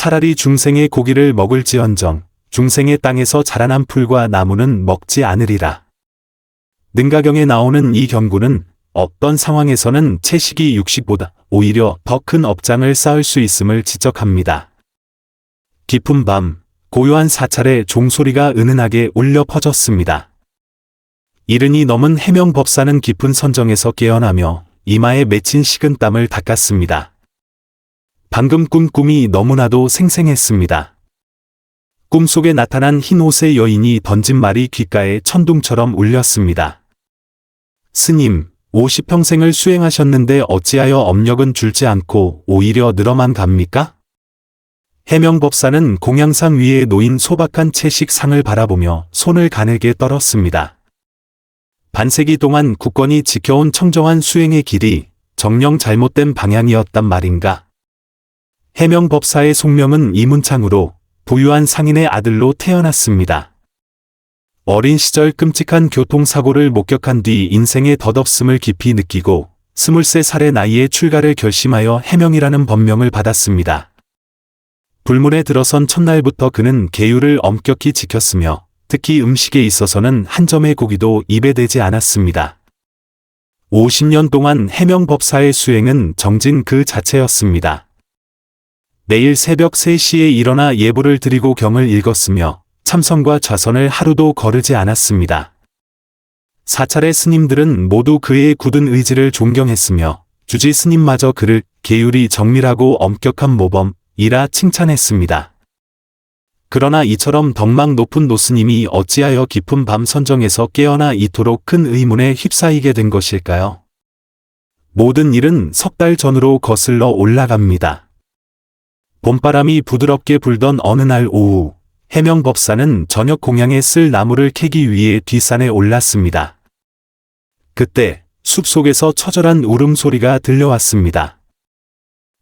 차라리 중생의 고기를 먹을지언정 중생의 땅에서 자라난 풀과 나무는 먹지 않으리라. 능가경에 나오는 이 경고는 어떤 상황에서는 채식이 육식보다 오히려 더 큰 업장을 쌓을 수 있음을 지적합니다. 깊은 밤, 고요한 사찰에 종소리가 은은하게 울려 퍼졌습니다. 이른이 넘은 해명법사는 깊은 선정에서 깨어나며 이마에 맺힌 식은 땀을 닦았습니다. 방금 꾼 꿈이 너무나도 생생했습니다. 꿈속에 나타난 흰 옷의 여인이 던진 말이 귓가에 천둥처럼 울렸습니다. 스님, 50평생을 수행하셨는데 어찌하여 업력은 줄지 않고 오히려 늘어만 갑니까? 해명법사는 공양상 위에 놓인 소박한 채식 상을 바라보며 손을 가늘게 떨었습니다. 반세기 동안 굳건히 지켜온 청정한 수행의 길이 정녕 잘못된 방향이었단 말인가? 해명법사의 속명은 이문창으로 부유한 상인의 아들로 태어났습니다. 어린 시절 끔찍한 교통사고를 목격한 뒤 인생의 덧없음을 깊이 느끼고 23살의 나이에 출가를 결심하여 해명이라는 법명을 받았습니다. 불문에 들어선 첫날부터 그는 계율을 엄격히 지켰으며 특히 음식에 있어서는 한 점의 고기도 입에 대지 않았습니다. 50년 동안 해명법사의 수행은 정진 그 자체였습니다. 매일 새벽 3시에 일어나 예불을 드리고 경을 읽었으며 참선과 좌선을 하루도 거르지 않았습니다. 사찰의 스님들은 모두 그의 굳은 의지를 존경했으며 주지 스님마저 그를 계율이 정밀하고 엄격한 모범이라 칭찬했습니다. 그러나 이처럼 덕망 높은 노스님이 어찌하여 깊은 밤 선정에서 깨어나 이토록 큰 의문에 휩싸이게 된 것일까요? 모든 일은 석 달 전으로 거슬러 올라갑니다. 봄바람이 부드럽게 불던 어느 날 오후, 해명법사는 저녁 공양에 쓸 나무를 캐기 위해 뒷산에 올랐습니다. 그때 숲속에서 처절한 울음소리가 들려왔습니다.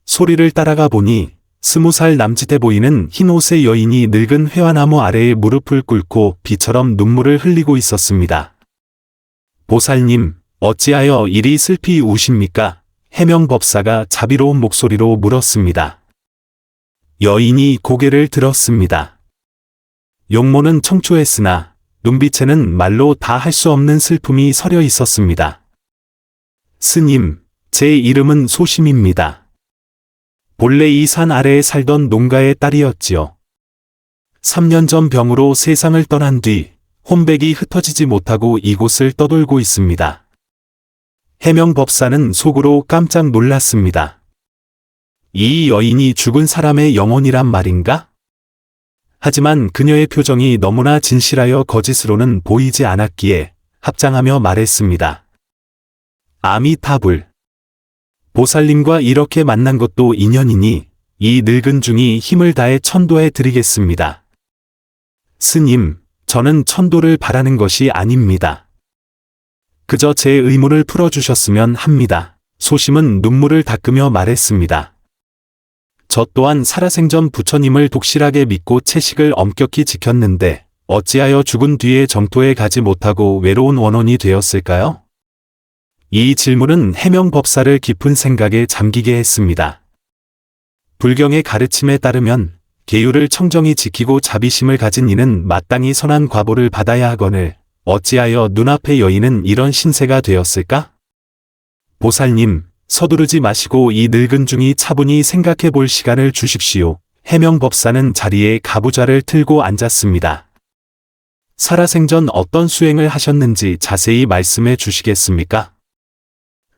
소리를 따라가 보니 20살 남짓해 보이는 흰옷의 여인이 늙은 회화나무 아래에 무릎을 꿇고 비처럼 눈물을 흘리고 있었습니다. 보살님, 어찌하여 이리 슬피 우십니까? 해명법사가 자비로운 목소리로 물었습니다. 여인이 고개를 들었습니다. 용모는 청초했으나 눈빛에는 말로 다 할 수 없는 슬픔이 서려 있었습니다. 스님, 제 이름은 소심입니다. 본래 이 산 아래에 살던 농가의 딸이었지요. 3년 전 병으로 세상을 떠난 뒤 혼백이 흩어지지 못하고 이곳을 떠돌고 있습니다. 해명법사는 속으로 깜짝 놀랐습니다. 이 여인이 죽은 사람의 영혼이란 말인가? 하지만 그녀의 표정이 너무나 진실하여 거짓으로는 보이지 않았기에 합장하며 말했습니다. 아미타불. 보살님과 이렇게 만난 것도 인연이니 이 늙은 중이 힘을 다해 천도해 드리겠습니다. 스님, 저는 천도를 바라는 것이 아닙니다. 그저 제 의문을 풀어주셨으면 합니다. 소심은 눈물을 닦으며 말했습니다. 저 또한 살아생전 부처님을 독실하게 믿고 채식을 엄격히 지켰는데 어찌하여 죽은 뒤에 정토에 가지 못하고 외로운 원혼이 되었을까요? 이 질문은 해명법사를 깊은 생각에 잠기게 했습니다. 불경의 가르침에 따르면 계율을 청정히 지키고 자비심을 가진 이는 마땅히 선한 과보를 받아야 하거늘 어찌하여 눈앞의 여인은 이런 신세가 되었을까? 보살님, 서두르지 마시고 이 늙은 중이 차분히 생각해 볼 시간을 주십시오. 해명법사는 자리에 가부좌를 틀고 앉았습니다. 살아생전 어떤 수행을 하셨는지 자세히 말씀해 주시겠습니까?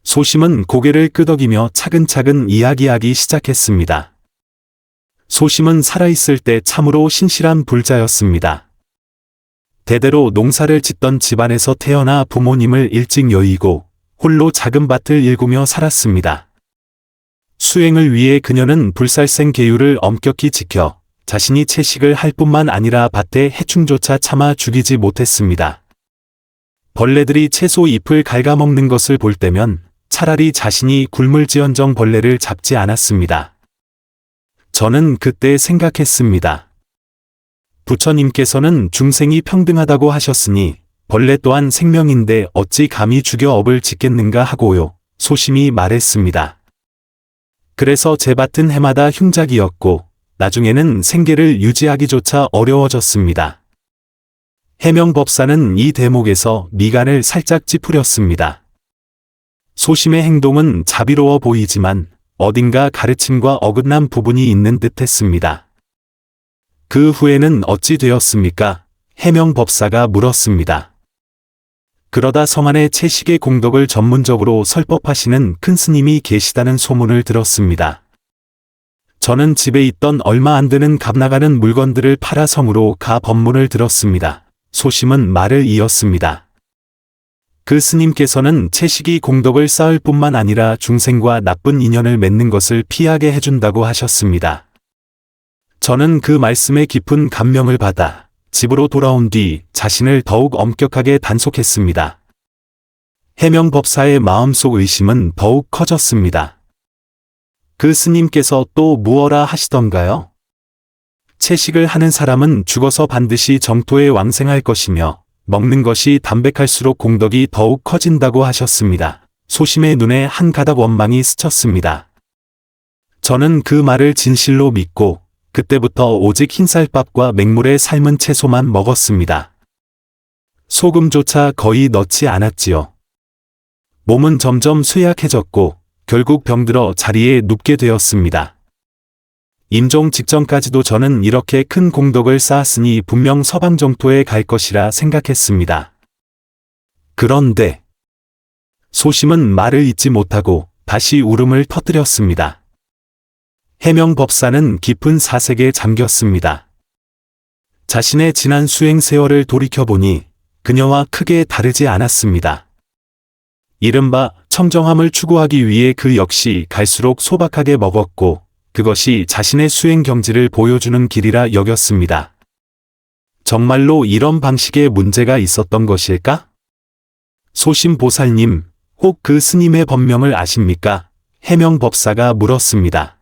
소심은 고개를 끄덕이며 차근차근 이야기하기 시작했습니다. 소심은 살아있을 때 참으로 신실한 불자였습니다. 대대로 농사를 짓던 집안에서 태어나 부모님을 일찍 여의고 홀로 작은 밭을 일구며 살았습니다. 수행을 위해 그녀는 불살생 계율을 엄격히 지켜 자신이 채식을 할 뿐만 아니라 밭에 해충조차 참아 죽이지 못했습니다. 벌레들이 채소 잎을 갉아먹는 것을 볼 때면 차라리 자신이 굶을지언정 벌레를 잡지 않았습니다. 저는 그때 생각했습니다. 부처님께서는 중생이 평등하다고 하셨으니 벌레 또한 생명인데 어찌 감히 죽여 업을 짓겠는가 하고요. 소심히 말했습니다. 그래서 제 밭은 해마다 흉작이었고 나중에는 생계를 유지하기조차 어려워졌습니다. 해명법사는 이 대목에서 미간을 살짝 찌푸렸습니다. 소심의 행동은 자비로워 보이지만 어딘가 가르침과 어긋난 부분이 있는 듯했습니다. 그 후에는 어찌 되었습니까? 해명법사가 물었습니다. 그러다 성안에 채식의 공덕을 전문적으로 설법하시는 큰 스님이 계시다는 소문을 들었습니다. 저는 집에 있던 얼마 안 되는 값나가는 물건들을 팔아 성으로 가 법문을 들었습니다. 소심은 말을 이었습니다. 그 스님께서는 채식이 공덕을 쌓을 뿐만 아니라 중생과 나쁜 인연을 맺는 것을 피하게 해준다고 하셨습니다. 저는 그 말씀에 깊은 감명을 받아 집으로 돌아온 뒤 자신을 더욱 엄격하게 단속했습니다. 해명법사의 마음속 의심은 더욱 커졌습니다. 그 스님께서 또 무엇라 하시던가요? 채식을 하는 사람은 죽어서 반드시 정토에 왕생할 것이며 먹는 것이 담백할수록 공덕이 더욱 커진다고 하셨습니다. 소심의 눈에 한 가닥 원망이 스쳤습니다. 저는 그 말을 진실로 믿고 그때부터 오직 흰쌀밥과 맹물에 삶은 채소만 먹었습니다. 소금조차 거의 넣지 않았지요. 몸은 점점 쇠약해졌고 결국 병들어 자리에 눕게 되었습니다. 임종 직전까지도 저는 이렇게 큰 공덕을 쌓았으니 분명 서방 정토에 갈 것이라 생각했습니다. 그런데 소심은 말을 잇지 못하고 다시 울음을 터뜨렸습니다. 해명법사는 깊은 사색에 잠겼습니다. 자신의 지난 수행 세월을 돌이켜보니 그녀와 크게 다르지 않았습니다. 이른바 청정함을 추구하기 위해 그 역시 갈수록 소박하게 먹었고 그것이 자신의 수행 경지를 보여주는 길이라 여겼습니다. 정말로 이런 방식에 문제가 있었던 것일까? 소심보살님, 혹 그 스님의 법명을 아십니까? 해명법사가 물었습니다.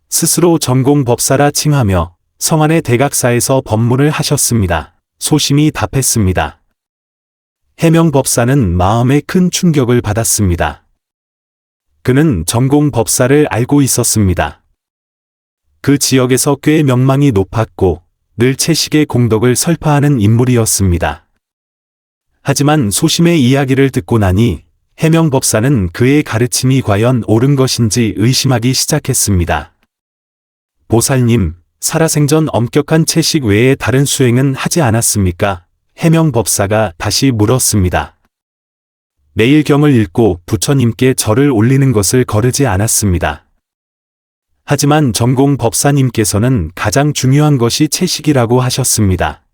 스스로 전공법사라 칭하며 성안의 대각사에서 법문을 하셨습니다. 소심이 답했습니다. 해명법사는 마음에 큰 충격을 받았습니다. 그는 전공법사를 알고 있었습니다. 그 지역에서 꽤 명망이 높았고 늘 채식의 공덕을 설파하는 인물이었습니다. 하지만 소심의 이야기를 듣고 나니 해명법사는 그의 가르침이 과연 옳은 것인지 의심하기 시작했습니다. 보살님, 살아생전 엄격한 채식 외에 다른 수행은 하지 않았습니까? 해명법사가 다시 물었습니다. 매일 경을 읽고 부처님께 절을 올리는 것을 거르지 않았습니다. 하지만 전공법사님께서는 가장 중요한 것이 채식이라고 하셨습니다.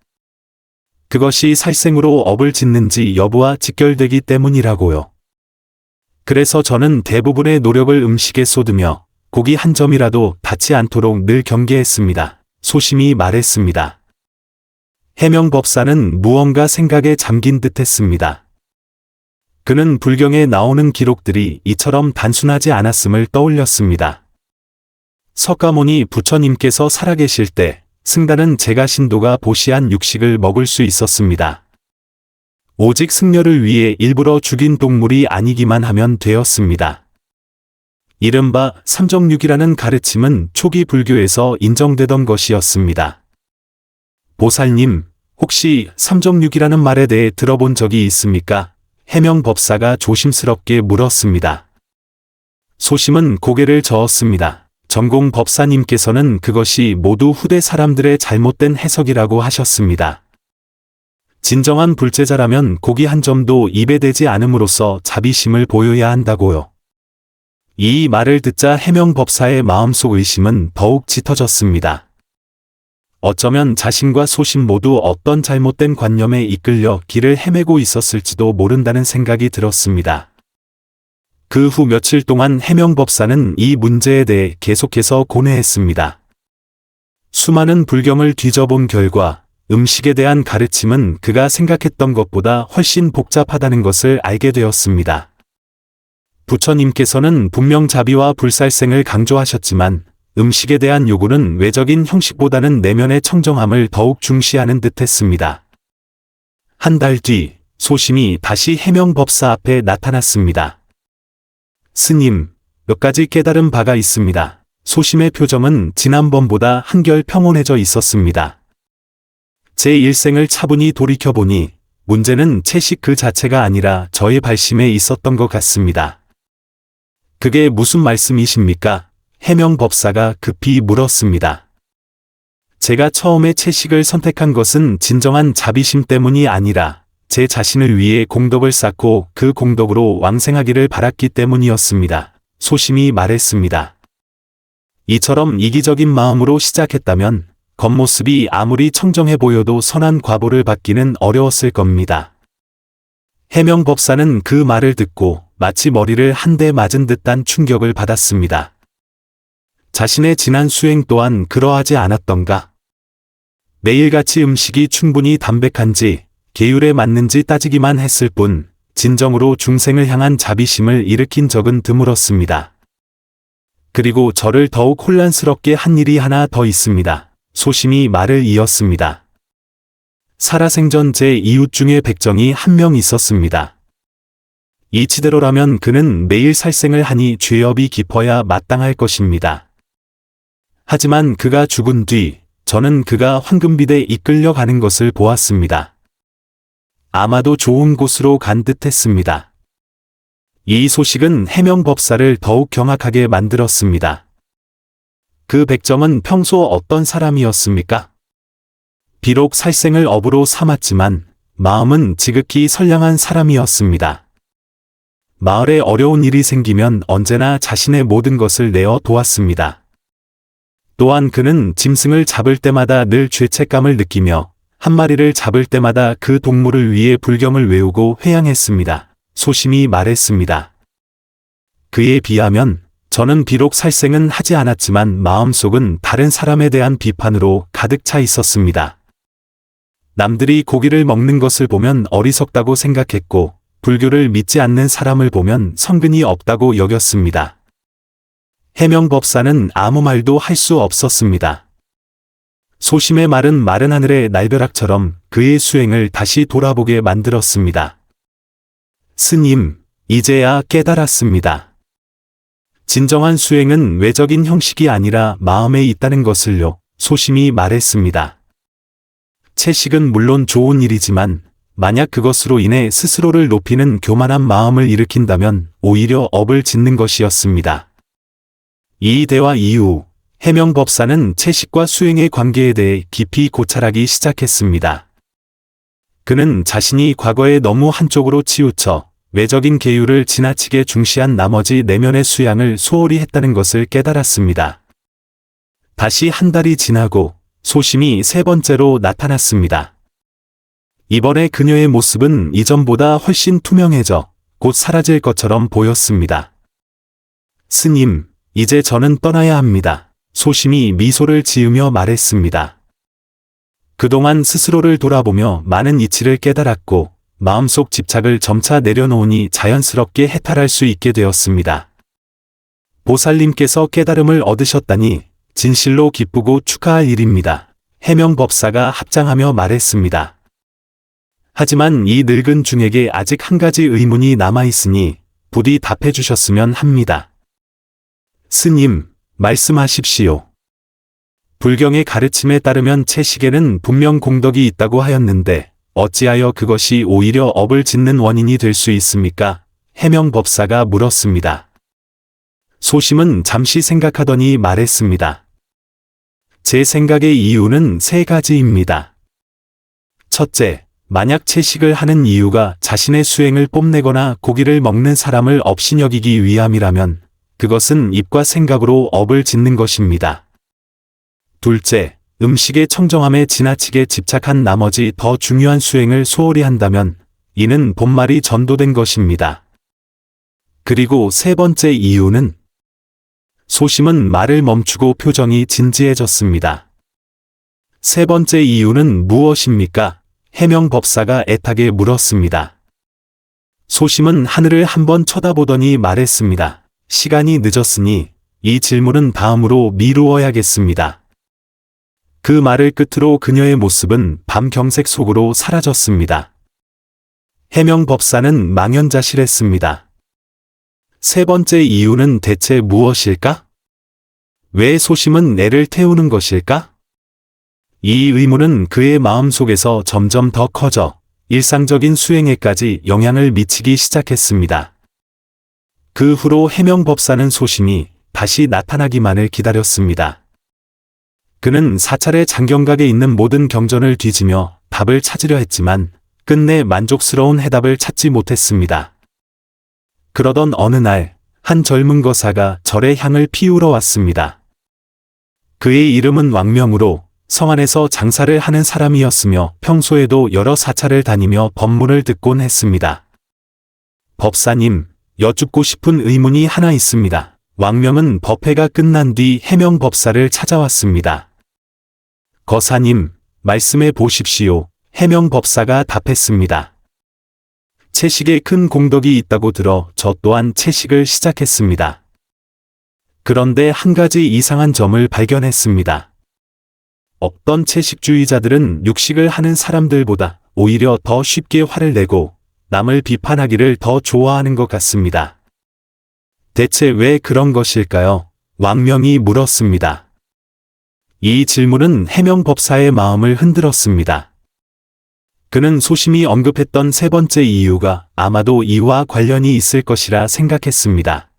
그것이 살생으로 업을 짓는지 여부와 직결되기 때문이라고요. 그래서 저는 대부분의 노력을 음식에 쏟으며 고기 한 점이라도 닿지 않도록 늘 경계했습니다. 소심히 말했습니다. 해명법사는 무언가 생각에 잠긴 듯했습니다. 그는 불경에 나오는 기록들이 이처럼 단순하지 않았음을 떠올렸습니다. 석가모니 부처님께서 살아계실 때 승달은 제가 신도가 보시한 육식을 먹을 수 있었습니다. 오직 승려를 위해 일부러 죽인 동물이 아니기만 하면 되었습니다. 이른바 삼정육이라는 가르침은 초기 불교에서 인정되던 것이었습니다. 보살님, 혹시 삼정육이라는 말에 대해 들어본 적이 있습니까? 해명법사가 조심스럽게 물었습니다. 소심은 고개를 저었습니다. 전공법사님께서는 그것이 모두 후대 사람들의 잘못된 해석이라고 하셨습니다. 진정한 불제자라면 고기 한 점도 입에 대지 않음으로써 자비심을 보여야 한다고요. 이 말을 듣자 해명법사의 마음속 의심은 더욱 짙어졌습니다. 어쩌면 자신과 소심 모두 어떤 잘못된 관념에 이끌려 길을 헤매고 있었을지도 모른다는 생각이 들었습니다. 그 후 며칠 동안 해명법사는 이 문제에 대해 계속해서 고뇌했습니다. 수많은 불경을 뒤져본 결과 음식에 대한 가르침은 그가 생각했던 것보다 훨씬 복잡하다는 것을 알게 되었습니다. 부처님께서는 분명 자비와 불살생을 강조하셨지만 음식에 대한 요구는 외적인 형식보다는 내면의 청정함을 더욱 중시하는 듯했습니다. 한 달 뒤 소심이 다시 해명법사 앞에 나타났습니다. 스님, 몇 가지 깨달은 바가 있습니다. 소심의 표정은 지난번보다 한결 평온해져 있었습니다. 제 일생을 차분히 돌이켜보니 문제는 채식 그 자체가 아니라 저의 발심에 있었던 것 같습니다. 그게 무슨 말씀이십니까? 해명 법사가 급히 물었습니다. 제가 처음에 채식을 선택한 것은 진정한 자비심 때문이 아니라 제 자신을 위해 공덕을 쌓고 그 공덕으로 왕생하기를 바랐기 때문이었습니다. 소심이 말했습니다. 이처럼 이기적인 마음으로 시작했다면 겉모습이 아무리 청정해 보여도 선한 과보를 받기는 어려웠을 겁니다. 해명 법사는 그 말을 듣고 마치 머리를 한 대 맞은 듯한 충격을 받았습니다. 자신의 지난 수행 또한 그러하지 않았던가? 매일같이 음식이 충분히 담백한지 계율에 맞는지 따지기만 했을 뿐 진정으로 중생을 향한 자비심을 일으킨 적은 드물었습니다. 그리고 저를 더욱 혼란스럽게 한 일이 하나 더 있습니다. 소심이 말을 이었습니다. 살아생전 제 이웃 중에 백정이 한 명 있었습니다. 이치대로라면 그는 매일 살생을 하니 죄업이 깊어야 마땅할 것입니다. 하지만 그가 죽은 뒤 저는 그가 황금비대에 이끌려 가는 것을 보았습니다. 아마도 좋은 곳으로 간 듯했습니다. 이 소식은 해명 법사를 더욱 경악하게 만들었습니다. 그 백정은 평소 어떤 사람이었습니까? 비록 살생을 업으로 삼았지만 마음은 지극히 선량한 사람이었습니다. 마을에 어려운 일이 생기면 언제나 자신의 모든 것을 내어 도왔습니다. 또한 그는 짐승을 잡을 때마다 늘 죄책감을 느끼며 한 마리를 잡을 때마다 그 동물을 위해 불경을 외우고 회양했습니다. 소심히 말했습니다. 그에 비하면 저는 비록 살생은 하지 않았지만 마음속은 다른 사람에 대한 비판으로 가득 차 있었습니다. 남들이 고기를 먹는 것을 보면 어리석다고 생각했고 불교를 믿지 않는 사람을 보면 성근이 없다고 여겼습니다. 해명 법사는 아무 말도 할 수 없었습니다. 소심의 말은 마른 하늘의 날벼락처럼 그의 수행을 다시 돌아보게 만들었습니다. 스님, 이제야 깨달았습니다. 진정한 수행은 외적인 형식이 아니라 마음에 있다는 것을요. 소심이 말했습니다. 채식은 물론 좋은 일이지만 만약 그것으로 인해 스스로를 높이는 교만한 마음을 일으킨다면 오히려 업을 짓는 것이었습니다. 이 대화 이후 해명 법사는 채식과 수행의 관계에 대해 깊이 고찰하기 시작했습니다. 그는 자신이 과거에 너무 한쪽으로 치우쳐 외적인 계율을 지나치게 중시한 나머지 내면의 수양을 소홀히 했다는 것을 깨달았습니다. 다시 한 달이 지나고 소심이 세 번째로 나타났습니다. 이번에 그녀의 모습은 이전보다 훨씬 투명해져 곧 사라질 것처럼 보였습니다. 스님, 이제 저는 떠나야 합니다. 소심이 미소를 지으며 말했습니다. 그동안 스스로를 돌아보며 많은 이치를 깨달았고 마음속 집착을 점차 내려놓으니 자연스럽게 해탈할 수 있게 되었습니다. 보살님께서 깨달음을 얻으셨다니 진실로 기쁘고 축하할 일입니다. 해명 법사가 합장하며 말했습니다. 하지만 이 늙은 중에게 아직 한 가지 의문이 남아있으니 부디 답해 주셨으면 합니다. 스님, 말씀하십시오. 불경의 가르침에 따르면 채식에는 분명 공덕이 있다고 하였는데 어찌하여 그것이 오히려 업을 짓는 원인이 될 수 있습니까? 해명 법사가 물었습니다. 소심은 잠시 생각하더니 말했습니다. 제 생각의 이유는 세 가지입니다. 첫째, 만약 채식을 하는 이유가 자신의 수행을 뽐내거나 고기를 먹는 사람을 업신여기기 위함이라면 그것은 입과 생각으로 업을 짓는 것입니다. 둘째, 음식의 청정함에 지나치게 집착한 나머지 더 중요한 수행을 소홀히 한다면 이는 본말이 전도된 것입니다. 그리고 세 번째 이유는 소심은 말을 멈추고 표정이 진지해졌습니다. 세 번째 이유는 무엇입니까? 해명 법사가 애타게 물었습니다. 소심은 하늘을 한번 쳐다보더니 말했습니다. 시간이 늦었으니 이 질문은 다음으로 미루어야겠습니다. 그 말을 끝으로 그녀의 모습은 밤경색 속으로 사라졌습니다. 해명 법사는 망연자실했습니다. 세 번째 이유는 대체 무엇일까? 왜 소심은 애를 태우는 것일까? 이 의문은 그의 마음속에서 점점 더 커져 일상적인 수행에까지 영향을 미치기 시작했습니다. 그 후로 해명법사는 소심이 다시 나타나기만을 기다렸습니다. 그는 사찰의 장경각에 있는 모든 경전을 뒤지며 답을 찾으려 했지만 끝내 만족스러운 해답을 찾지 못했습니다. 그러던 어느 날 한 젊은 거사가 절에 향을 피우러 왔습니다. 그의 이름은 왕명으로 성 안에서 장사를 하는 사람이었으며 평소에도 여러 사찰을 다니며 법문을 듣곤 했습니다. 법사님, 여쭙고 싶은 의문이 하나 있습니다. 왕명은 법회가 끝난 뒤 해명법사를 찾아왔습니다. 거사님, 말씀해 보십시오. 해명법사가 답했습니다. 채식에 큰 공덕이 있다고 들어 저 또한 채식을 시작했습니다. 그런데 한 가지 이상한 점을 발견했습니다. 어떤 채식주의자들은 육식을 하는 사람들보다 오히려 더 쉽게 화를 내고 남을 비판하기를 더 좋아하는 것 같습니다. 대체 왜 그런 것일까요? 왕명이 물었습니다. 이 질문은 해명법사의 마음을 흔들었습니다. 그는 소심이 언급했던 세 번째 이유가 아마도 이와 관련이 있을 것이라 생각했습니다.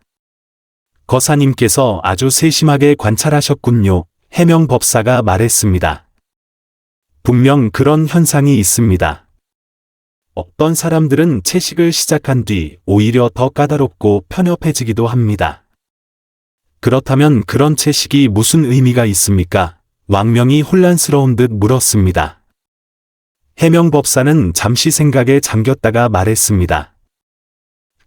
거사님께서 아주 세심하게 관찰하셨군요. 해명법사가 말했습니다. 분명 그런 현상이 있습니다. 어떤 사람들은 채식을 시작한 뒤 오히려 더 까다롭고 편협해지기도 합니다. 그렇다면 그런 채식이 무슨 의미가 있습니까? 왕명이 혼란스러운 듯 물었습니다. 해명법사는 잠시 생각에 잠겼다가 말했습니다.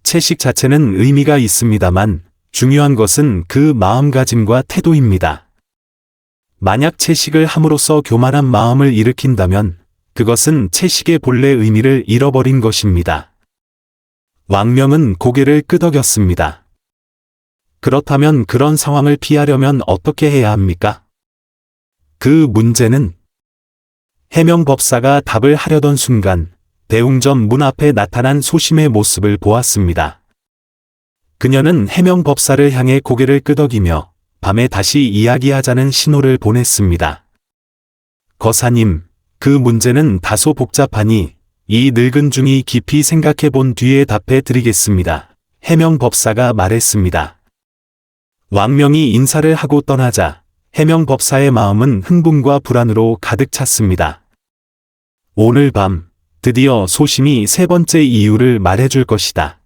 채식 자체는 의미가 있습니다만 중요한 것은 그 마음가짐과 태도입니다. 만약 채식을 함으로써 교만한 마음을 일으킨다면 그것은 채식의 본래 의미를 잃어버린 것입니다. 왕명은 고개를 끄덕였습니다. 그렇다면 그런 상황을 피하려면 어떻게 해야 합니까? 그 문제는 해명법사가 답을 하려던 순간 대웅전 문 앞에 나타난 소심의 모습을 보았습니다. 그녀는 해명법사를 향해 고개를 끄덕이며 밤에 다시 이야기하자는 신호를 보냈습니다. 거사님, 그 문제는 다소 복잡하니 이 늙은 중이 깊이 생각해 본 뒤에 답해 드리겠습니다. 해명법사가 말했습니다. 왕명이 인사를 하고 떠나자 해명법사의 마음은 흥분과 불안으로 가득 찼습니다. 오늘 밤 드디어 소심이 세 번째 이유를 말해줄 것이다.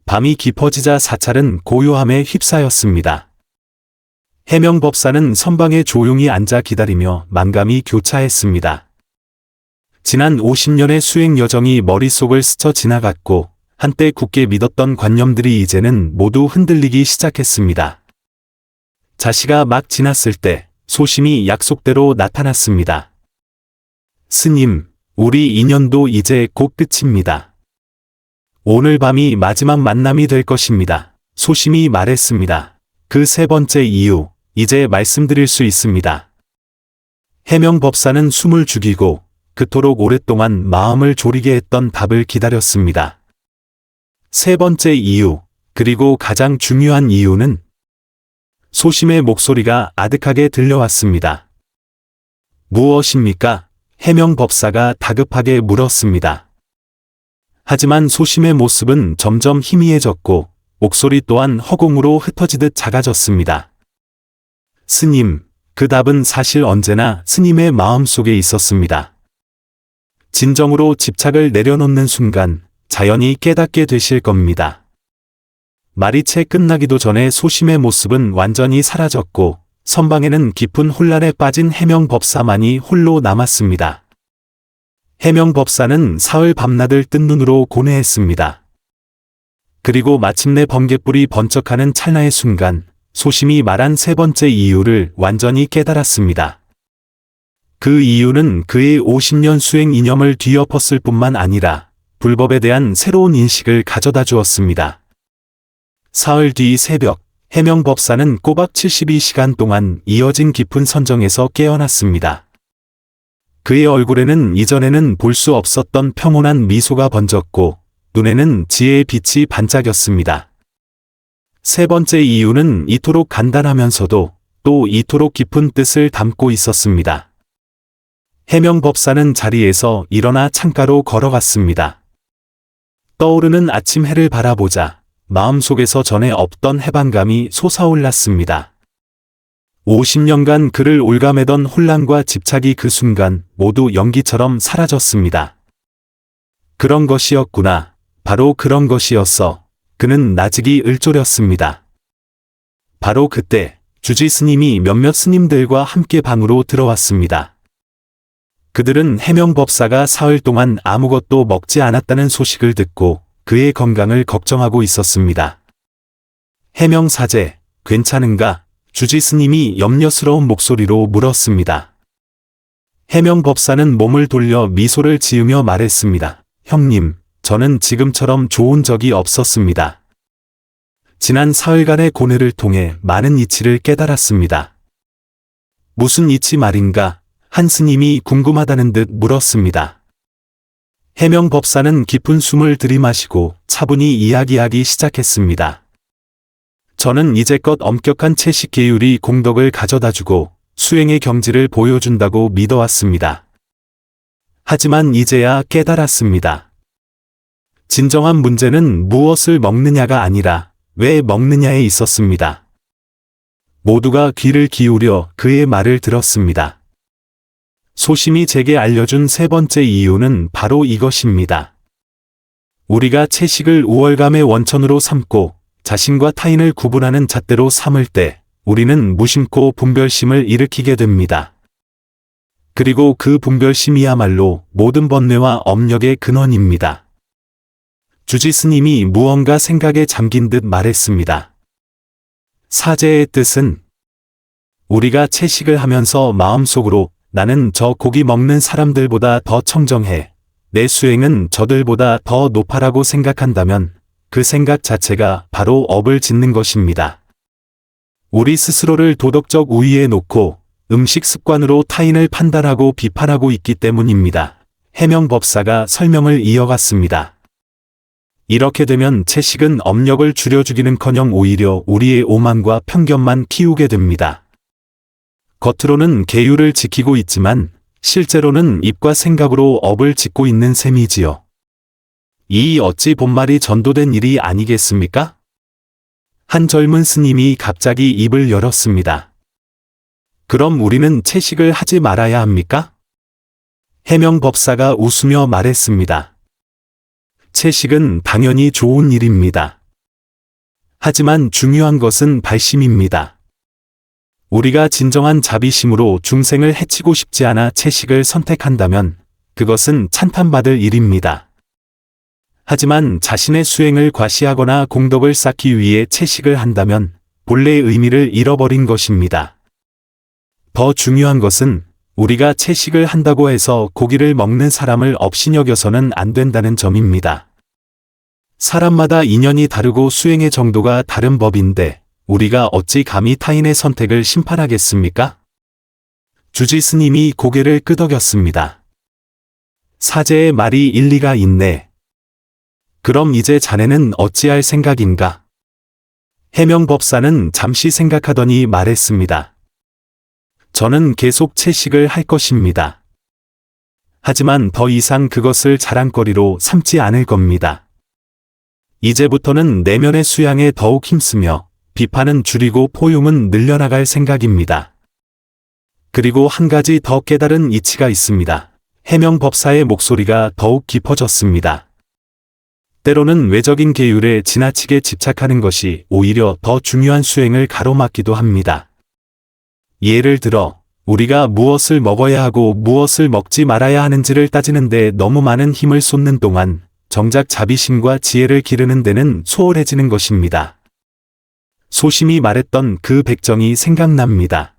밤이 깊어지자 사찰은 고요함에 휩싸였습니다. 해명법사는 선방에 조용히 앉아 기다리며 만감이 교차했습니다. 지난 50년의 수행 여정이 머릿속을 스쳐 지나갔고 한때 굳게 믿었던 관념들이 이제는 모두 흔들리기 시작했습니다. 자시가 막 지났을 때 소심이 약속대로 나타났습니다. 스님, 우리 인연도 이제 곧 끝입니다. 오늘 밤이 마지막 만남이 될 것입니다. 소심이 말했습니다. 그 세 번째 이유, 이제 말씀드릴 수 있습니다. 해명법사는 숨을 죽이고 그토록 오랫동안 마음을 졸이게 했던 답을 기다렸습니다. 세 번째 이유, 그리고 가장 중요한 이유는 소심의 목소리가 아득하게 들려왔습니다. 무엇입니까? 해명법사가 다급하게 물었습니다. 하지만 소심의 모습은 점점 희미해졌고 목소리 또한 허공으로 흩어지듯 작아졌습니다. 스님, 그 답은 사실 언제나 스님의 마음속에 있었습니다. 진정으로 집착을 내려놓는 순간 자연히 깨닫게 되실 겁니다. 말이 채 끝나기도 전에 소심의 모습은 완전히 사라졌고 선방에는 깊은 혼란에 빠진 해명법사만이 홀로 남았습니다. 해명법사는 사흘 밤낮을 뜬 눈으로 고뇌했습니다. 그리고 마침내 번갯불이 번쩍하는 찰나의 순간 소심이 말한 세 번째 이유를 완전히 깨달았습니다. 그 이유는 그의 50년 수행 이념을 뒤엎었을 뿐만 아니라 불법에 대한 새로운 인식을 가져다 주었습니다. 사흘 뒤 새벽, 해명법사는 꼬박 72시간 동안 이어진 깊은 선정에서 깨어났습니다. 그의 얼굴에는 이전에는 볼 수 없었던 평온한 미소가 번졌고 눈에는 지혜의 빛이 반짝였습니다. 세 번째 이유는 이토록 간단하면서도 또 이토록 깊은 뜻을 담고 있었습니다. 해명법사는 자리에서 일어나 창가로 걸어갔습니다. 떠오르는 아침 해를 바라보자 마음속에서 전에 없던 해방감이 솟아올랐습니다. 50년간 그를 올가매던 혼란과 집착이 그 순간 모두 연기처럼 사라졌습니다. 그런 것이었구나. 바로 그런 것이었어. 그는 나직이 을조렸습니다. 바로 그때 주지 스님이 몇몇 스님들과 함께 방으로 들어왔습니다. 그들은 해명법사가 사흘 동안 아무것도 먹지 않았다는 소식을 듣고 그의 건강을 걱정하고 있었습니다. 해명사제, 괜찮은가? 주지 스님이 염려스러운 목소리로 물었습니다. 해명법사는 몸을 돌려 미소를 지으며 말했습니다. 형님, 저는 지금처럼 좋은 적이 없었습니다. 지난 사흘간의 고뇌를 통해 많은 이치를 깨달았습니다. 무슨 이치 말인가? 한 스님이 궁금하다는 듯 물었습니다. 해명법사는 깊은 숨을 들이마시고 차분히 이야기하기 시작했습니다. 저는 이제껏 엄격한 채식 계율이 공덕을 가져다주고 수행의 경지를 보여준다고 믿어왔습니다. 하지만 이제야 깨달았습니다. 진정한 문제는 무엇을 먹느냐가 아니라 왜 먹느냐에 있었습니다. 모두가 귀를 기울여 그의 말을 들었습니다. 소심이 제게 알려준 세 번째 이유는 바로 이것입니다. 우리가 채식을 우월감의 원천으로 삼고 자신과 타인을 구분하는 잣대로 삼을 때 우리는 무심코 분별심을 일으키게 됩니다. 그리고 그 분별심이야말로 모든 번뇌와 업력의 근원입니다. 주지 스님이 무언가 생각에 잠긴 듯 말했습니다. 사제의 뜻은 우리가 채식을 하면서 마음속으로 나는 저 고기 먹는 사람들보다 더 청정해. 내 수행은 저들보다 더 높아라고 생각한다면 그 생각 자체가 바로 업을 짓는 것입니다. 우리 스스로를 도덕적 우위에 놓고 음식 습관으로 타인을 판단하고 비판하고 있기 때문입니다. 해명법사가 설명을 이어갔습니다. 이렇게 되면 채식은 업력을 줄여주기는커녕 오히려 우리의 오만과 편견만 키우게 됩니다. 겉으로는 계율을 지키고 있지만 실제로는 입과 생각으로 업을 짓고 있는 셈이지요. 이 어찌 본말이 전도된 일이 아니겠습니까? 한 젊은 스님이 갑자기 입을 열었습니다. 그럼 우리는 채식을 하지 말아야 합니까? 해명법사가 웃으며 말했습니다. 채식은 당연히 좋은 일입니다. 하지만 중요한 것은 발심입니다. 우리가 진정한 자비심으로 중생을 해치고 싶지 않아 채식을 선택한다면 그것은 찬탄받을 일입니다. 하지만 자신의 수행을 과시하거나 공덕을 쌓기 위해 채식을 한다면 본래의 의미를 잃어버린 것입니다. 더 중요한 것은 우리가 채식을 한다고 해서 고기를 먹는 사람을 업신여겨서는 안 된다는 점입니다. 사람마다 인연이 다르고 수행의 정도가 다른 법인데 우리가 어찌 감히 타인의 선택을 심판하겠습니까? 주지 스님이 고개를 끄덕였습니다. 사제의 말이 일리가 있네. 그럼 이제 자네는 어찌할 생각인가? 해명법사는 잠시 생각하더니 말했습니다. 저는 계속 채식을 할 것입니다. 하지만 더 이상 그것을 자랑거리로 삼지 않을 겁니다. 이제부터는 내면의 수양에 더욱 힘쓰며 비판은 줄이고 포용은 늘려나갈 생각입니다. 그리고 한 가지 더 깨달은 이치가 있습니다. 해명법사의 목소리가 더욱 깊어졌습니다. 때로는 외적인 계율에 지나치게 집착하는 것이 오히려 더 중요한 수행을 가로막기도 합니다. 예를 들어 우리가 무엇을 먹어야 하고 무엇을 먹지 말아야 하는지를 따지는데 너무 많은 힘을 쏟는 동안 정작 자비심과 지혜를 기르는 데는 소홀해지는 것입니다. 소심이 말했던 그 백정이 생각납니다.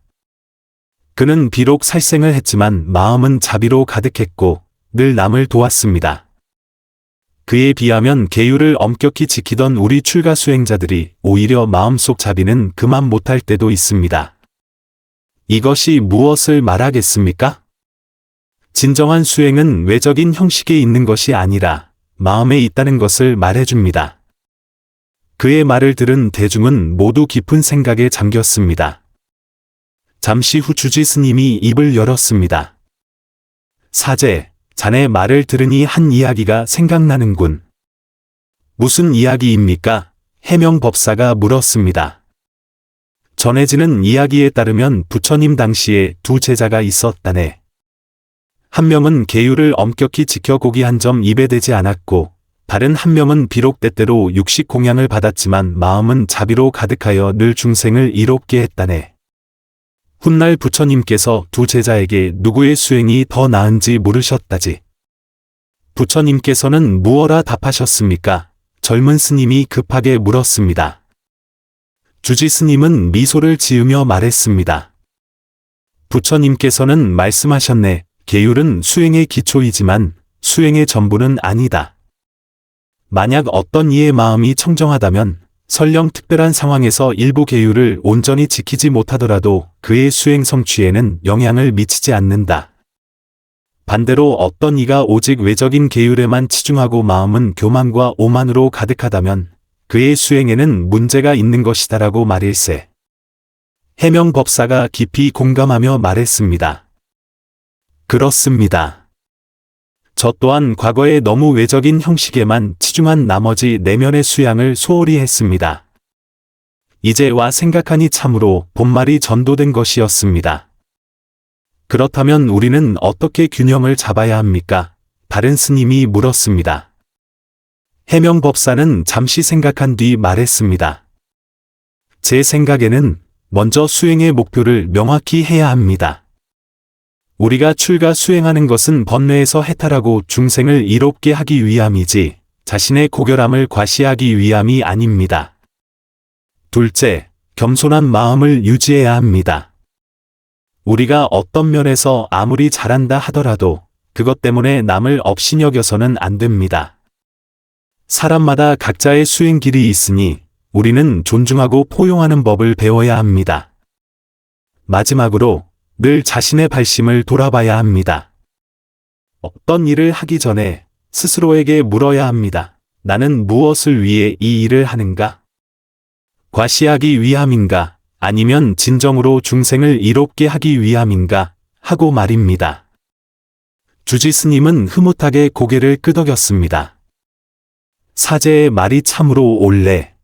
그는 비록 살생을 했지만 마음은 자비로 가득했고 늘 남을 도왔습니다. 그에 비하면 계율을 엄격히 지키던 우리 출가 수행자들이 오히려 마음속 자비는 그만 못할 때도 있습니다. 이것이 무엇을 말하겠습니까? 진정한 수행은 외적인 형식에 있는 것이 아니라 마음에 있다는 것을 말해줍니다. 그의 말을 들은 대중은 모두 깊은 생각에 잠겼습니다. 잠시 후 주지 스님이 입을 열었습니다. 사제, 자네 말을 들으니 한 이야기가 생각나는군. 무슨 이야기입니까? 해명법사가 물었습니다. 전해지는 이야기에 따르면 부처님 당시에 두 제자가 있었다네. 한 명은 계율을 엄격히 지켜 고기 한 점 입에 대지 않았고, 다른 한 명은 비록 때때로 육식 공양을 받았지만 마음은 자비로 가득하여 늘 중생을 이롭게 했다네. 훗날 부처님께서 두 제자에게 누구의 수행이 더 나은지 물으셨다지. 부처님께서는 무어라 답하셨습니까? 젊은 스님이 급하게 물었습니다. 주지 스님은 미소를 지으며 말했습니다. 부처님께서는 말씀하셨네. 계율은 수행의 기초이지만 수행의 전부는 아니다. 만약 어떤 이의 마음이 청정하다면 설령 특별한 상황에서 일부 계율을 온전히 지키지 못하더라도 그의 수행 성취에는 영향을 미치지 않는다. 반대로 어떤 이가 오직 외적인 계율에만 치중하고 마음은 교만과 오만으로 가득하다면 그의 수행에는 문제가 있는 것이다라고 말일세. 해명법사가 깊이 공감하며 말했습니다. 그렇습니다. 저 또한 과거에 너무 외적인 형식에만 치중한 나머지 내면의 수양을 소홀히 했습니다. 이제 와 생각하니 참으로 본말이 전도된 것이었습니다. 그렇다면 우리는 어떻게 균형을 잡아야 합니까? 다른 스님이 물었습니다. 해명법사는 잠시 생각한 뒤 말했습니다. 제 생각에는 먼저 수행의 목표를 명확히 해야 합니다. 우리가 출가 수행하는 것은 번뇌에서 해탈하고 중생을 이롭게 하기 위함이지 자신의 고결함을 과시하기 위함이 아닙니다. 둘째, 겸손한 마음을 유지해야 합니다. 우리가 어떤 면에서 아무리 잘한다 하더라도 그것 때문에 남을 업신여겨서는 안 됩니다. 사람마다 각자의 수행 길이 있으니 우리는 존중하고 포용하는 법을 배워야 합니다. 마지막으로 늘 자신의 발심을 돌아봐야 합니다. 어떤 일을 하기 전에 스스로에게 물어야 합니다. 나는 무엇을 위해 이 일을 하는가? 과시하기 위함인가? 아니면 진정으로 중생을 이롭게 하기 위함인가? 하고 말입니다. 주지 스님은 흐뭇하게 고개를 끄덕였습니다. 사제의 말이 참으로 옳네.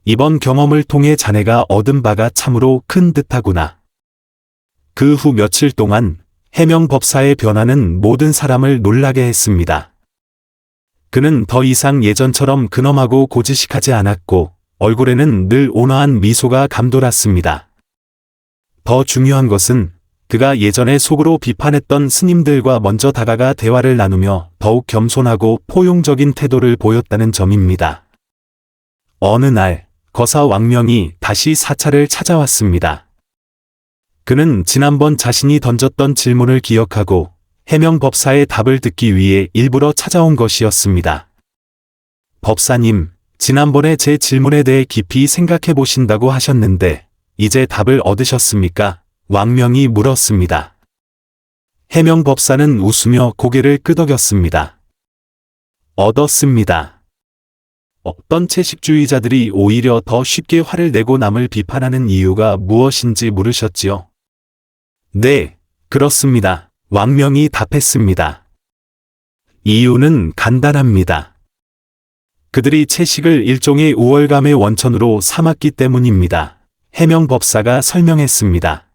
이번 경험을 통해 자네가 얻은 바가 참으로 큰 듯하구나. 그 후 며칠 동안 해명법사의 변화는 모든 사람을 놀라게 했습니다. 그는 더 이상 예전처럼 근엄하고 고지식하지 않았고 얼굴에는 늘 온화한 미소가 감돌았습니다. 더 중요한 것은 그가 예전에 속으로 비판했던 스님들과 먼저 다가가 대화를 나누며 더욱 겸손하고 포용적인 태도를 보였다는 점입니다. 어느 날 거사 왕명이 다시 사찰을 찾아왔습니다. 그는 지난번 자신이 던졌던 질문을 기억하고 해명법사의 답을 듣기 위해 일부러 찾아온 것이었습니다. 법사님, 지난번에 제 질문에 대해 깊이 생각해 보신다고 하셨는데 이제 답을 얻으셨습니까? 왕명이 물었습니다. 해명법사는 웃으며 고개를 끄덕였습니다. 얻었습니다. 어떤 채식주의자들이 오히려 더 쉽게 화를 내고 남을 비판하는 이유가 무엇인지 물으셨지요? 네, 그렇습니다. 왕명이 답했습니다. 이유는 간단합니다. 그들이 채식을 일종의 우월감의 원천으로 삼았기 때문입니다. 해명법사가 설명했습니다.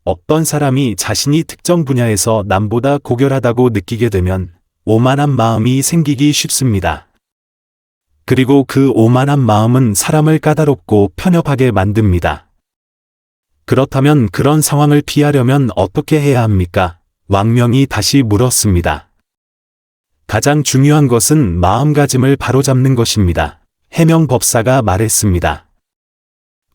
어떤 사람이 자신이 특정 분야에서 남보다 고결하다고 느끼게 되면 오만한 마음이 생기기 쉽습니다. 그리고 그 오만한 마음은 사람을 까다롭고 편협하게 만듭니다. 그렇다면 그런 상황을 피하려면 어떻게 해야 합니까? 왕명이 다시 물었습니다. 가장 중요한 것은 마음가짐을 바로잡는 것입니다. 해명법사가 말했습니다.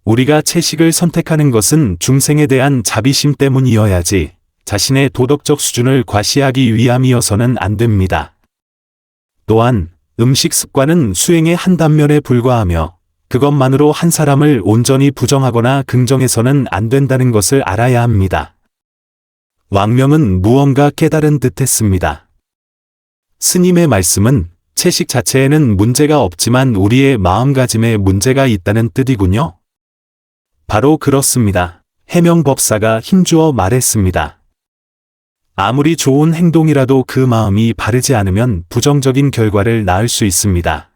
우리가 채식을 선택하는 것은 중생에 대한 자비심 때문이어야지 자신의 도덕적 수준을 과시하기 위함이어서는 안 됩니다. 또한 음식 습관은 수행의 한 단면에 불과하며 그것만으로 한 사람을 온전히 부정하거나 긍정해서는 안 된다는 것을 알아야 합니다. 왕명은 무언가 깨달은 듯 했습니다. 스님의 말씀은 채식 자체에는 문제가 없지만 우리의 마음가짐에 문제가 있다는 뜻이군요. 바로 그렇습니다. 해명법사가 힘주어 말했습니다. 아무리 좋은 행동이라도 그 마음이 바르지 않으면 부정적인 결과를 낳을 수 있습니다.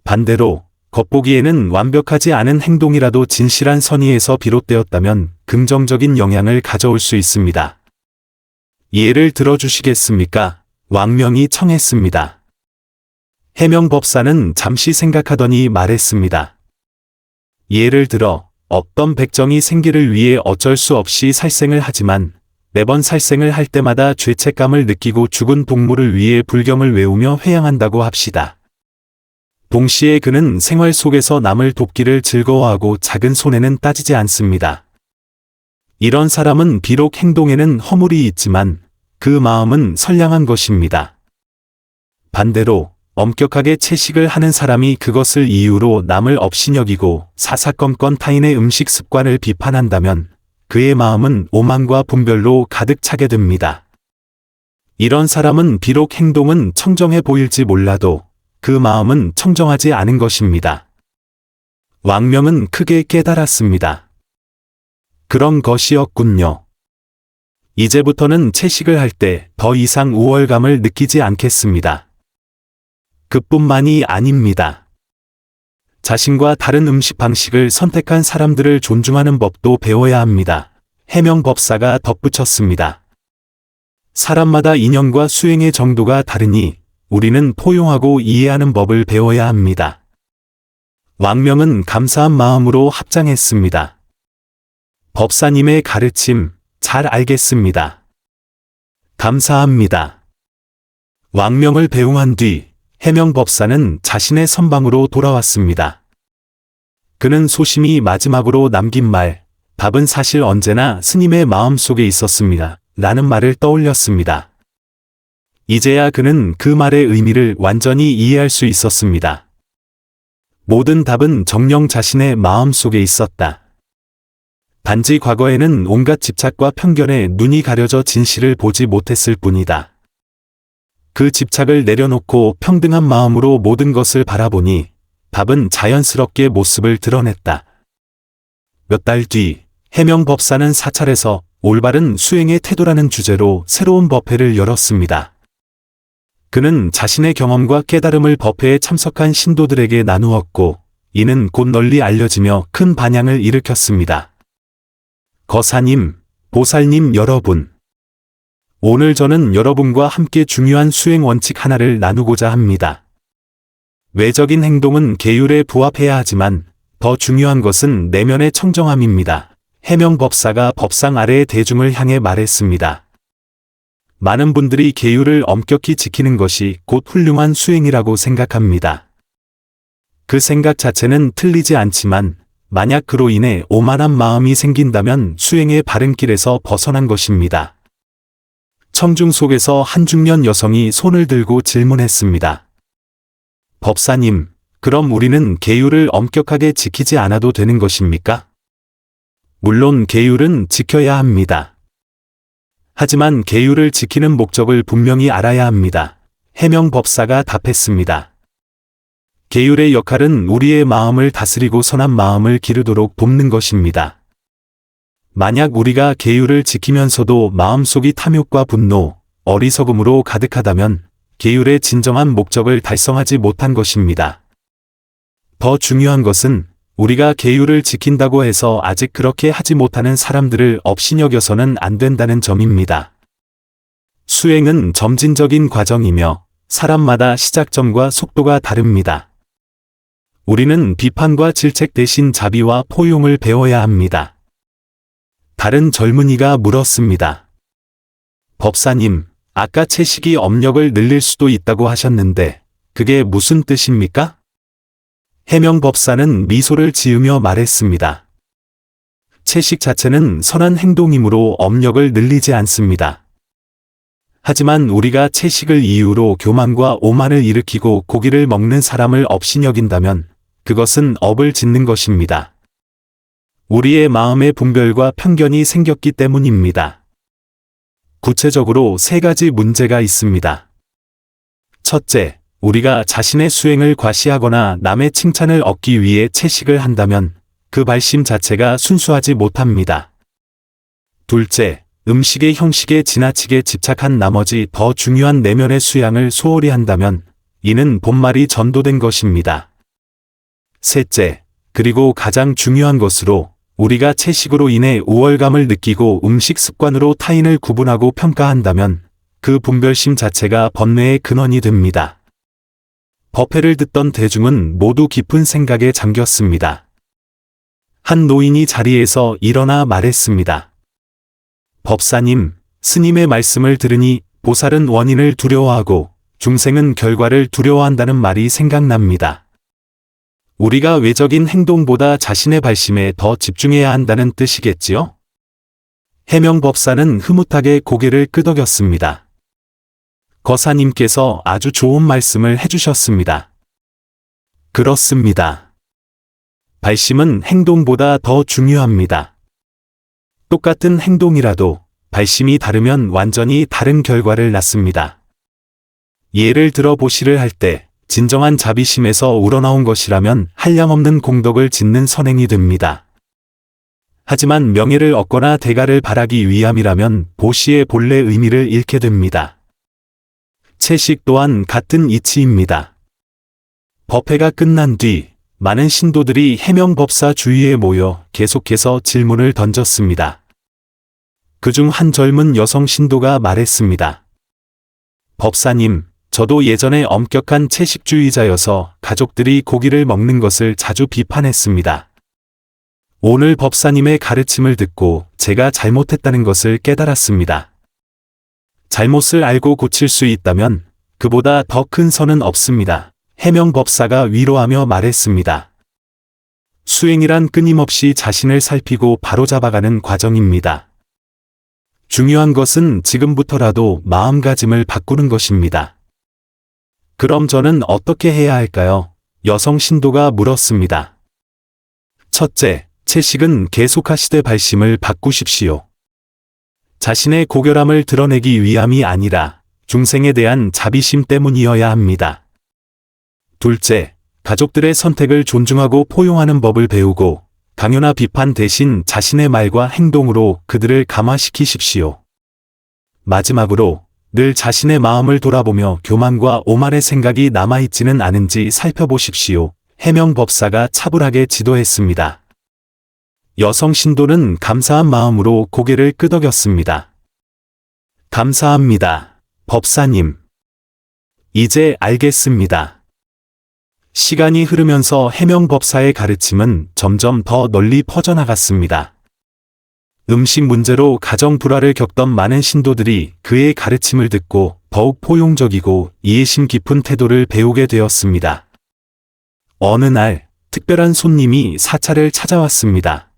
반대로 겉보기에는 완벽하지 않은 행동이라도 진실한 선의에서 비롯되었다면 긍정적인 영향을 가져올 수 있습니다. 예를 들어주시겠습니까? 왕명이 청했습니다. 해명법사는 잠시 생각하더니 말했습니다. 예를 들어 어떤 백정이 생계를 위해 어쩔 수 없이 살생을 하지만 매번 살생을 할 때마다 죄책감을 느끼고 죽은 동물을 위해 불경을 외우며 회양한다고 합시다. 동시에 그는 생활 속에서 남을 돕기를 즐거워하고 작은 손해는 따지지 않습니다. 이런 사람은 비록 행동에는 허물이 있지만 그 마음은 선량한 것입니다. 반대로 엄격하게 채식을 하는 사람이 그것을 이유로 남을 업신여기고 사사건건 타인의 음식 습관을 비판한다면 그의 마음은 오만과 분별로 가득 차게 됩니다. 이런 사람은 비록 행동은 청정해 보일지 몰라도 그 마음은 청정하지 않은 것입니다. 왕명은 크게 깨달았습니다. 그런 것이었군요. 이제부터는 채식을 할 때 더 이상 우월감을 느끼지 않겠습니다. 그뿐만이 아닙니다. 자신과 다른 음식 방식을 선택한 사람들을 존중하는 법도 배워야 합니다. 해명법사가 덧붙였습니다. 사람마다 인연과 수행의 정도가 다르니 우리는 포용하고 이해하는 법을 배워야 합니다. 왕명은 감사한 마음으로 합장했습니다. 법사님의 가르침 잘 알겠습니다. 감사합니다. 왕명을 배웅한 뒤 해명법사는 자신의 선방으로 돌아왔습니다. 그는 소심히 마지막으로 남긴 말, 답은 사실 언제나 스님의 마음속에 있었습니다. 라는 말을 떠올렸습니다. 이제야 그는 그 말의 의미를 완전히 이해할 수 있었습니다. 모든 답은 정녕 자신의 마음속에 있었다. 단지 과거에는 온갖 집착과 편견에 눈이 가려져 진실을 보지 못했을 뿐이다. 그 집착을 내려놓고 평등한 마음으로 모든 것을 바라보니 답은 자연스럽게 모습을 드러냈다. 몇 달 뒤 해명법사는 사찰에서 올바른 수행의 태도라는 주제로 새로운 법회를 열었습니다. 그는 자신의 경험과 깨달음을 법회에 참석한 신도들에게 나누었고 이는 곧 널리 알려지며 큰 반향을 일으켰습니다. 거사님, 보살님 여러분. 오늘 저는 여러분과 함께 중요한 수행 원칙 하나를 나누고자 합니다. 외적인 행동은 계율에 부합해야 하지만 더 중요한 것은 내면의 청정함입니다. 해명법사가 법상 아래의 대중을 향해 말했습니다. 많은 분들이 계율을 엄격히 지키는 것이 곧 훌륭한 수행이라고 생각합니다. 그 생각 자체는 틀리지 않지만 만약 그로 인해 오만한 마음이 생긴다면 수행의 바른 길에서 벗어난 것입니다. 청중 속에서 한 중년 여성이 손을 들고 질문했습니다. 법사님, 그럼 우리는 계율을 엄격하게 지키지 않아도 되는 것입니까? 물론 계율은 지켜야 합니다. 하지만 계율을 지키는 목적을 분명히 알아야 합니다. 해명법사가 답했습니다. 계율의 역할은 우리의 마음을 다스리고 선한 마음을 기르도록 돕는 것입니다. 만약 우리가 계율을 지키면서도 마음속이 탐욕과 분노, 어리석음으로 가득하다면 계율의 진정한 목적을 달성하지 못한 것입니다. 더 중요한 것은 우리가 계율을 지킨다고 해서 아직 그렇게 하지 못하는 사람들을 업신여겨서는 안 된다는 점입니다. 수행은 점진적인 과정이며 사람마다 시작점과 속도가 다릅니다. 우리는 비판과 질책 대신 자비와 포용을 배워야 합니다. 다른 젊은이가 물었습니다. 법사님, 아까 채식이 업력을 늘릴 수도 있다고 하셨는데 그게 무슨 뜻입니까? 해명법사는 미소를 지으며 말했습니다. 채식 자체는 선한 행동이므로 업력을 늘리지 않습니다. 하지만 우리가 채식을 이유로 교만과 오만을 일으키고 고기를 먹는 사람을 업신여긴다면 그것은 업을 짓는 것입니다. 우리의 마음에 분별과 편견이 생겼기 때문입니다. 구체적으로 세 가지 문제가 있습니다. 첫째, 우리가 자신의 수행을 과시하거나 남의 칭찬을 얻기 위해 채식을 한다면 그 발심 자체가 순수하지 못합니다. 둘째, 음식의 형식에 지나치게 집착한 나머지 더 중요한 내면의 수양을 소홀히 한다면 이는 본말이 전도된 것입니다. 셋째, 그리고 가장 중요한 것으로 우리가 채식으로 인해 우월감을 느끼고 음식 습관으로 타인을 구분하고 평가한다면 그 분별심 자체가 번뇌의 근원이 됩니다. 법회를 듣던 대중은 모두 깊은 생각에 잠겼습니다. 한 노인이 자리에서 일어나 말했습니다. 법사님, 스님의 말씀을 들으니 보살은 원인을 두려워하고 중생은 결과를 두려워한다는 말이 생각납니다. 우리가 외적인 행동보다 자신의 발심에 더 집중해야 한다는 뜻이겠지요? 해명법사는 흐뭇하게 고개를 끄덕였습니다. 거사님께서 아주 좋은 말씀을 해주셨습니다. 그렇습니다. 발심은 행동보다 더 중요합니다. 똑같은 행동이라도 발심이 다르면 완전히 다른 결과를 낳습니다. 예를 들어 보시를 할 때 진정한 자비심에서 우러나온 것이라면 한량없는 공덕을 짓는 선행이 됩니다. 하지만 명예를 얻거나 대가를 바라기 위함이라면 보시의 본래 의미를 잃게 됩니다. 채식 또한 같은 이치입니다. 법회가 끝난 뒤 많은 신도들이 해명법사 주위에 모여 계속해서 질문을 던졌습니다. 그중 한 젊은 여성 신도가 말했습니다. 법사님, 저도 예전에 엄격한 채식주의자여서 가족들이 고기를 먹는 것을 자주 비판했습니다. 오늘 법사님의 가르침을 듣고 제가 잘못했다는 것을 깨달았습니다. 잘못을 알고 고칠 수 있다면 그보다 더 큰 선은 없습니다. 해명법사가 위로하며 말했습니다. 수행이란 끊임없이 자신을 살피고 바로잡아가는 과정입니다. 중요한 것은 지금부터라도 마음가짐을 바꾸는 것입니다. 그럼 저는 어떻게 해야 할까요? 여성 신도가 물었습니다. 첫째, 채식은 계속하시되 발심을 바꾸십시오. 자신의 고결함을 드러내기 위함이 아니라 중생에 대한 자비심 때문이어야 합니다. 둘째, 가족들의 선택을 존중하고 포용하는 법을 배우고 강요나 비판 대신 자신의 말과 행동으로 그들을 감화시키십시오. 마지막으로 늘 자신의 마음을 돌아보며 교만과 오만의 생각이 남아있지는 않은지 살펴보십시오. 해명법사가 차분하게 지도했습니다. 여성 신도는 감사한 마음으로 고개를 끄덕였습니다. 감사합니다, 법사님. 이제 알겠습니다. 시간이 흐르면서 해명법사의 가르침은 점점 더 널리 퍼져나갔습니다. 음식 문제로 가정 불화를 겪던 많은 신도들이 그의 가르침을 듣고 더욱 포용적이고 이해심 깊은 태도를 배우게 되었습니다. 어느 날 특별한 손님이 사찰을 찾아왔습니다.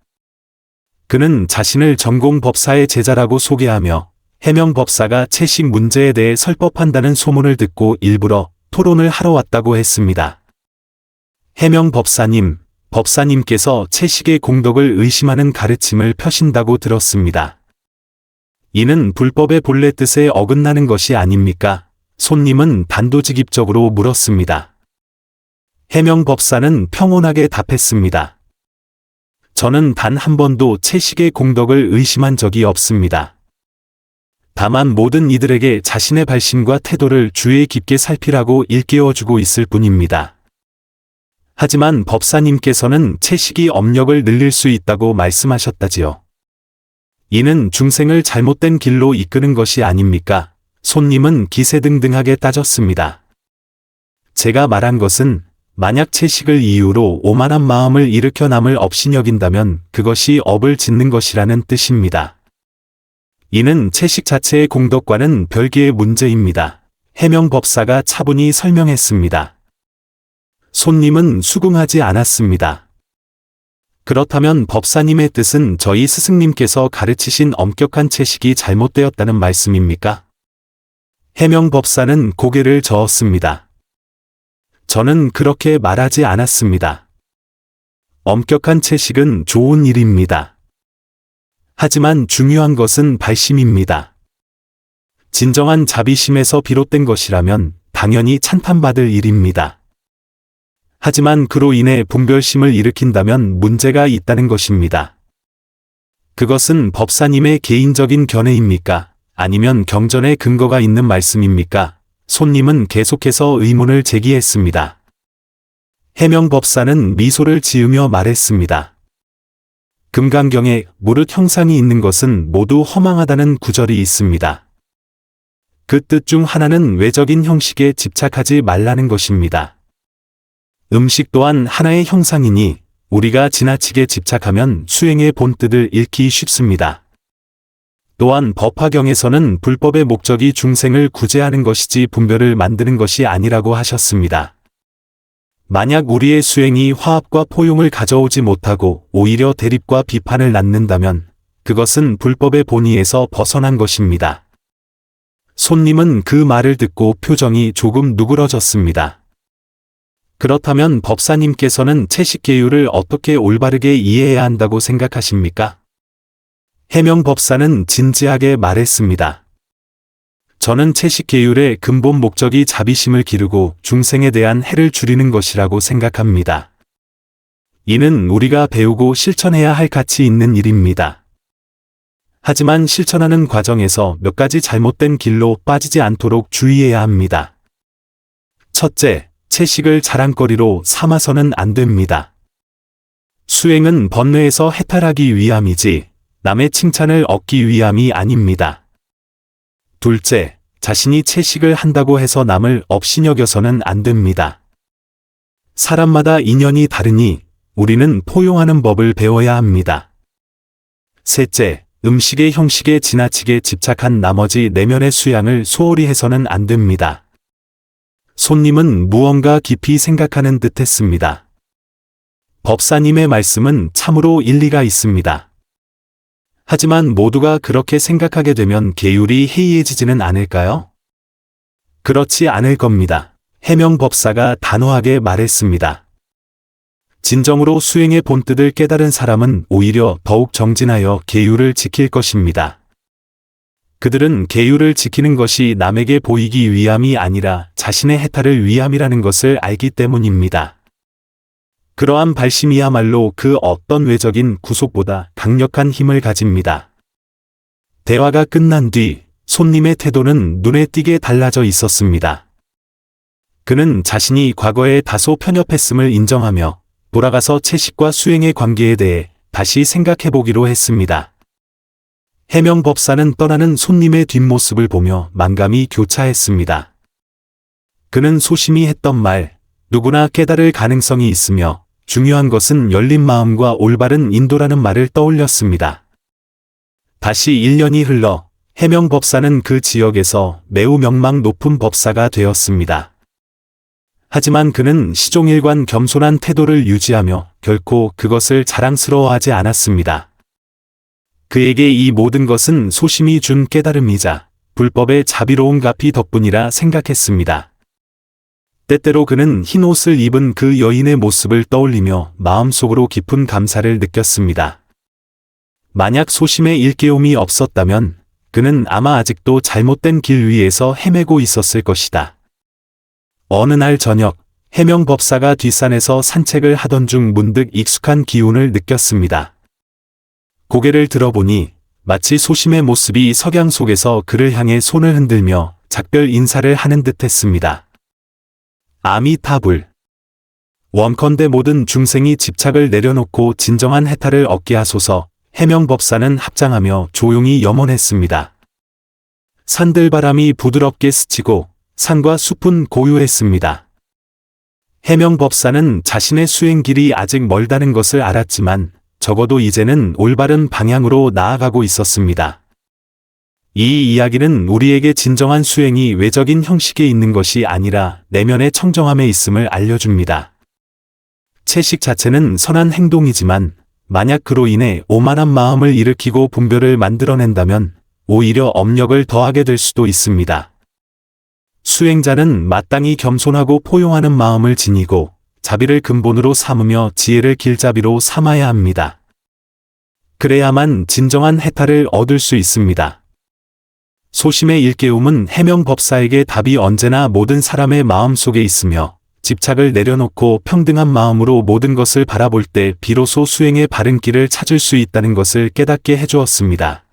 그는 자신을 전공법사의 제자라고 소개하며 해명법사가 채식 문제에 대해 설법한다는 소문을 듣고 일부러 토론을 하러 왔다고 했습니다. 해명법사님, 법사님께서 채식의 공덕을 의심하는 가르침을 펴신다고 들었습니다. 이는 불법의 본래 뜻에 어긋나는 것이 아닙니까? 손님은 단도직입적으로 물었습니다. 해명법사는 평온하게 답했습니다. 저는 단 한 번도 채식의 공덕을 의심한 적이 없습니다. 다만 모든 이들에게 자신의 발심과 태도를 주의 깊게 살피라고 일깨워주고 있을 뿐입니다. 하지만 법사님께서는 채식이 업력을 늘릴 수 있다고 말씀하셨다지요. 이는 중생을 잘못된 길로 이끄는 것이 아닙니까? 손님은 기세등등하게 따졌습니다. 제가 말한 것은 만약 채식을 이유로 오만한 마음을 일으켜 남을 업신여긴다면 그것이 업을 짓는 것이라는 뜻입니다. 이는 채식 자체의 공덕과는 별개의 문제입니다. 해명법사가 차분히 설명했습니다. 손님은 수긍하지 않았습니다. 그렇다면 법사님의 뜻은 저희 스승님께서 가르치신 엄격한 채식이 잘못되었다는 말씀입니까? 해명법사는 고개를 저었습니다. 저는 그렇게 말하지 않았습니다. 엄격한 채식은 좋은 일입니다. 하지만 중요한 것은 발심입니다. 진정한 자비심에서 비롯된 것이라면 당연히 찬탄받을 일입니다. 하지만 그로 인해 분별심을 일으킨다면 문제가 있다는 것입니다. 그것은 법사님의 개인적인 견해입니까? 아니면 경전에 근거가 있는 말씀입니까? 손님은 계속해서 의문을 제기했습니다. 해명법사는 미소를 지으며 말했습니다. 금강경에 무릇 형상이 있는 것은 모두 허망하다는 구절이 있습니다. 그 뜻 중 하나는 외적인 형식에 집착하지 말라는 것입니다. 음식 또한 하나의 형상이니 우리가 지나치게 집착하면 수행의 본뜻을 잃기 쉽습니다. 또한 법화경에서는 불법의 목적이 중생을 구제하는 것이지 분별을 만드는 것이 아니라고 하셨습니다. 만약 우리의 수행이 화합과 포용을 가져오지 못하고 오히려 대립과 비판을 낳는다면 그것은 불법의 본의에서 벗어난 것입니다. 손님은 그 말을 듣고 표정이 조금 누그러졌습니다. 그렇다면 법사님께서는 채식계율을 어떻게 올바르게 이해해야 한다고 생각하십니까? 해명법사는 진지하게 말했습니다. 저는 채식계율의 근본 목적이 자비심을 기르고 중생에 대한 해를 줄이는 것이라고 생각합니다. 이는 우리가 배우고 실천해야 할 가치 있는 일입니다. 하지만 실천하는 과정에서 몇 가지 잘못된 길로 빠지지 않도록 주의해야 합니다. 첫째, 채식을 자랑거리로 삼아서는 안 됩니다. 수행은 번뇌에서 해탈하기 위함이지 남의 칭찬을 얻기 위함이 아닙니다. 둘째, 자신이 채식을 한다고 해서 남을 업신여겨서는 안 됩니다. 사람마다 인연이 다르니 우리는 포용하는 법을 배워야 합니다. 셋째, 음식의 형식에 지나치게 집착한 나머지 내면의 수양을 소홀히 해서는 안 됩니다. 손님은 무언가 깊이 생각하는 듯 했습니다. 법사님의 말씀은 참으로 일리가 있습니다. 하지만 모두가 그렇게 생각하게 되면 계율이 해이해지지는 않을까요? 그렇지 않을 겁니다. 해명법사가 단호하게 말했습니다. 진정으로 수행의 본뜻을 깨달은 사람은 오히려 더욱 정진하여 계율을 지킬 것입니다. 그들은 계율을 지키는 것이 남에게 보이기 위함이 아니라 자신의 해탈을 위함이라는 것을 알기 때문입니다. 그러한 발심이야말로 그 어떤 외적인 구속보다 강력한 힘을 가집니다. 대화가 끝난 뒤 손님의 태도는 눈에 띄게 달라져 있었습니다. 그는 자신이 과거에 다소 편협했음을 인정하며 돌아가서 채식과 수행의 관계에 대해 다시 생각해보기로 했습니다. 해명법사는 떠나는 손님의 뒷모습을 보며 만감이 교차했습니다. 그는 소심히 했던 말, 누구나 깨달을 가능성이 있으며 중요한 것은 열린 마음과 올바른 인도라는 말을 떠올렸습니다. 다시 1년이 흘러 해명법사는 그 지역에서 매우 명망 높은 법사가 되었습니다. 하지만 그는 시종일관 겸손한 태도를 유지하며 결코 그것을 자랑스러워하지 않았습니다. 그에게 이 모든 것은 소심이 준 깨달음이자 불법의 자비로운 가피 덕분이라 생각했습니다. 때때로 그는 흰 옷을 입은 그 여인의 모습을 떠올리며 마음속으로 깊은 감사를 느꼈습니다. 만약 소심의 일깨움이 없었다면 그는 아마 아직도 잘못된 길 위에서 헤매고 있었을 것이다. 어느 날 저녁, 해명법사가 뒷산에서 산책을 하던 중 문득 익숙한 기운을 느꼈습니다. 고개를 들어보니 마치 소심의 모습이 석양 속에서 그를 향해 손을 흔들며 작별 인사를 하는 듯 했습니다. 아미타불. 원컨대 모든 중생이 집착을 내려놓고 진정한 해탈을 얻게 하소서. 해명법사는 합장하며 조용히 염원했습니다. 산들바람이 부드럽게 스치고 산과 숲은 고요했습니다. 해명법사는 자신의 수행길이 아직 멀다는 것을 알았지만 적어도 이제는 올바른 방향으로 나아가고 있었습니다. 이 이야기는 우리에게 진정한 수행이 외적인 형식에 있는 것이 아니라 내면의 청정함에 있음을 알려줍니다. 채식 자체는 선한 행동이지만 만약 그로 인해 오만한 마음을 일으키고 분별을 만들어낸다면 오히려 업력을 더하게 될 수도 있습니다. 수행자는 마땅히 겸손하고 포용하는 마음을 지니고 자비를 근본으로 삼으며 지혜를 길잡이로 삼아야 합니다. 그래야만 진정한 해탈을 얻을 수 있습니다. 소심의 일깨움은 해명 법사에게 답이 언제나 모든 사람의 마음 속에 있으며 집착을 내려놓고 평등한 마음으로 모든 것을 바라볼 때 비로소 수행의 바른 길을 찾을 수 있다는 것을 깨닫게 해주었습니다.